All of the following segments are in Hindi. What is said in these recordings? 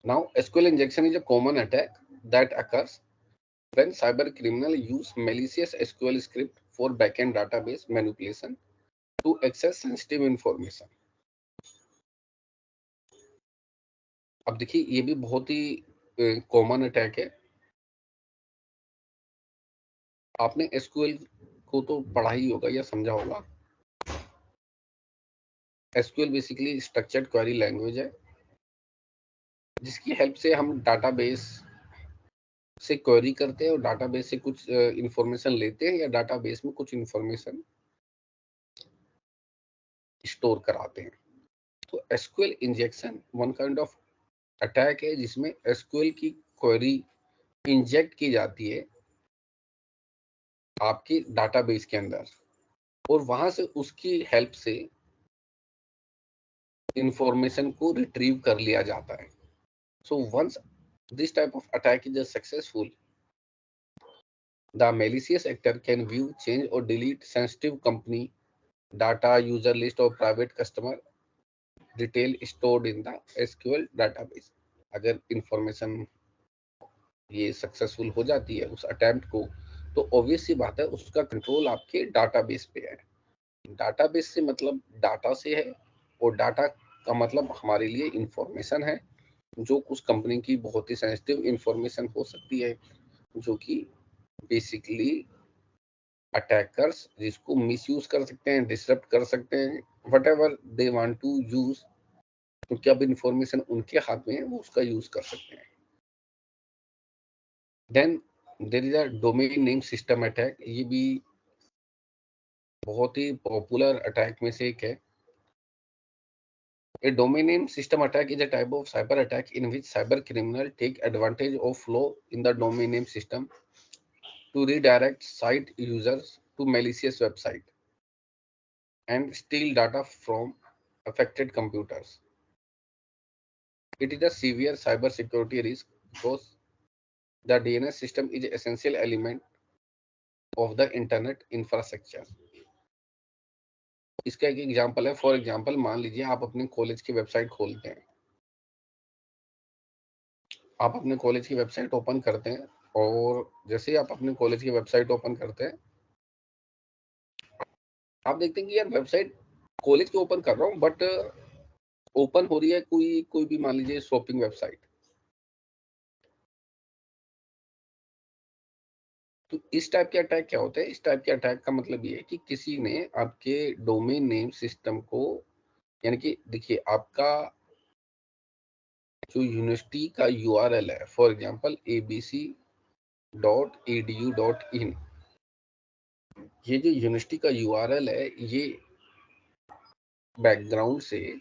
Now, SQL injection is a common attack that occurs when cyber criminal use malicious SQL script for backend database manipulation to access sensitive information. अब देखिए ये भी बहुत ही कॉमन अटैक है। आपने एसक्यूएल को तो पढ़ा ही होगा या समझा होगा। SQL basically structured query language है जिसकी हेल्प से हम डाटाबेस से क्वेरी करते हैं और डाटाबेस से कुछ इंफॉर्मेशन लेते हैं या डाटाबेस में कुछ इंफॉर्मेशन स्टोर कराते हैं। तो SQL injection one kind of attack है जिसमें एसक्यूएल की क्वेरी इंजेक्ट की जाती है आपके डाटाबेस के अंदर और वहां से उसकी हेल्प से इंफॉर्मेशन को रिट्रीव कर लिया जाता है। So once this type of attack is successful, the malicious actor can view, change or delete sensitive company data, user list or private customer detail stored in the SQL database. अगर इंफॉर्मेशन ये सक्सेसफुल हो जाती है उस अटेम्प्ट को, तो ऑब्वियस सी बात है उसका कंट्रोल आपके डाटाबेस पे है। डाटाबेस से मतलब डाटा से है और डाटा का मतलब हमारे लिए इंफॉर्मेशन है जो उस कंपनी की बहुत ही सेंसिटिव इंफॉर्मेशन हो सकती है जो कि बेसिकली अटैकर्स जिसको मिसयूज कर सकते हैं, डिसरप्ट कर सकते हैं, whatever they want to use, क्योंकि अब इंफॉर्मेशन उनके हाथ में है, वो उसका यूज कर सकते हैं। Then there is a domain name system attack. ये भी बहुत ही पॉपुलर अटैक में से एक है। A domain name system attack is a type of cyber attack in which cyber criminal take advantage of flaw in the domain name system to redirect site users to malicious website and steal data from affected computers. It is a severe cyber security risk because the DNS system is an essential element of the internet infrastructure. इसका एक एग्जांपल है। फॉर एग्जांपल मान लीजिए आप अपने कॉलेज की वेबसाइट खोलते हैं, आप अपने कॉलेज की वेबसाइट ओपन करते हैं और जैसे ही आप अपने कॉलेज की वेबसाइट ओपन करते हैं आप देखते हैं कि यार वेबसाइट कॉलेज की ओपन कर रहा हूँ बट ओपन हो रही है कोई कोई भी मान लीजिए शॉपिंग वेबसाइट। तो इस टाइप के अटैक क्या होते हैं? इस टाइप के अटैक का मतलब ये है कि किसी ने आपके डोमेन नेम सिस्टम को, यानी कि देखिए आपका जो यूनिवर्सिटी का यूआरएल है, फॉर एग्जांपल abc.edu.in, ये जो यूनिवर्सिटी का यूआरएल है ये बैकग्राउंड से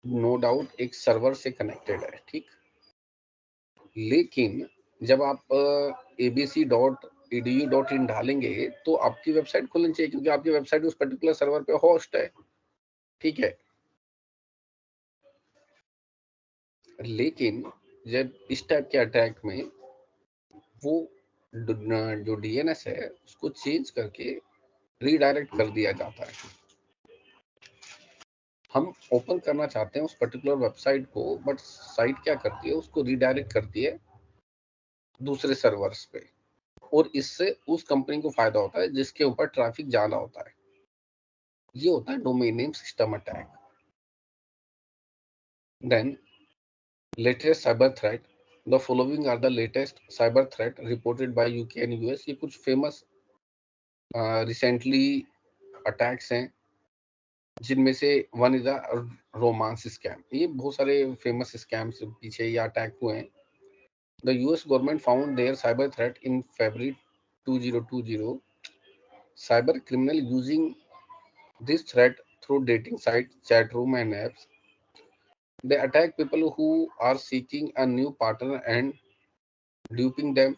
नो डाउट एक सर्वर से कनेक्टेड है, ठीक। लेकिन जब आप abc.edu.in डालेंगे तो आपकी वेबसाइट खुलनी चाहिए क्योंकि आपकी वेबसाइट उस पर्टिकुलर सर्वर पे होस्ट है, ठीक है। लेकिन जब इस टाइप के अटैक में वो जो डीएनएस है उसको चेंज करके रीडायरेक्ट कर दिया जाता है। हम ओपन करना चाहते हैं उस पर्टिकुलर वेबसाइट को बट साइट क्या करती है उसको रीडायरेक्ट करती है दूसरे सर्वर्स पे और इससे उस कंपनी को फायदा होता है जिसके ऊपर ट्रैफिक ज्यादा होता है। ये होता है domain name system attack. Then latest cyber threat. The following are the latest cyber threat reported by UK and US. ये कुछ फेमस रिसेंटली अटैक्स हैं जिनमें से one is the romance scam. ये बहुत सारे फेमस स्कैम्स पीछे ये अटैक हुए हैं। The US government found there cyber threat in February 2020। Cyber criminal using this threat through dating sites, chat room, and apps. They attack people who are seeking a new partner and duping them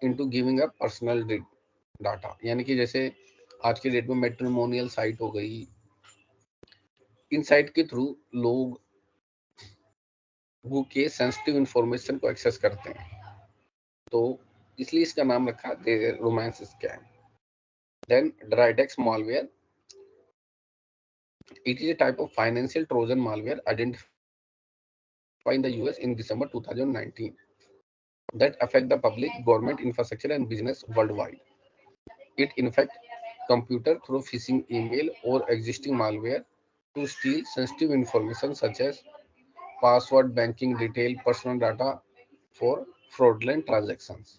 into giving up personal data। यानी कि जैसे आज के डेट में मैट्रिमोनियल साइट हो गई, इन साइट के थ्रू लोग वो के सेंसिटिव इंफॉर्मेशन को एक्सेस करते हैं, तो इसलिए इसका नाम रखा romance scam. Then Dridex malware। It is a type of financial Trojan malware identified in the US in December 2019 that affect the public, government, infrastructure, and business worldwide. It infects computer through phishing email or existing malware to steal sensitive information such as password, banking detail, personal data for fraudulent transactions.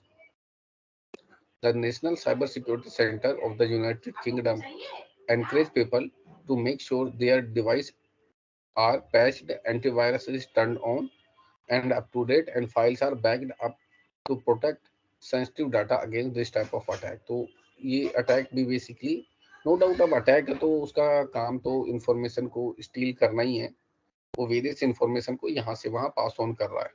The National Cybersecurity Center of the United Kingdom encourage people to make sure their device are patched, antivirus is turned on and up to date, and files are backed up to protect sensitive data against this type of attack. तो ये अटैक भी बेसिकली नो डाउट अब अटैक है तो उसका काम तो इंफॉर्मेशन को स्टील करना ही है, वो वेरियस इंफॉर्मेशन को यहाँ से वहाँ पास ऑन कर रहा है.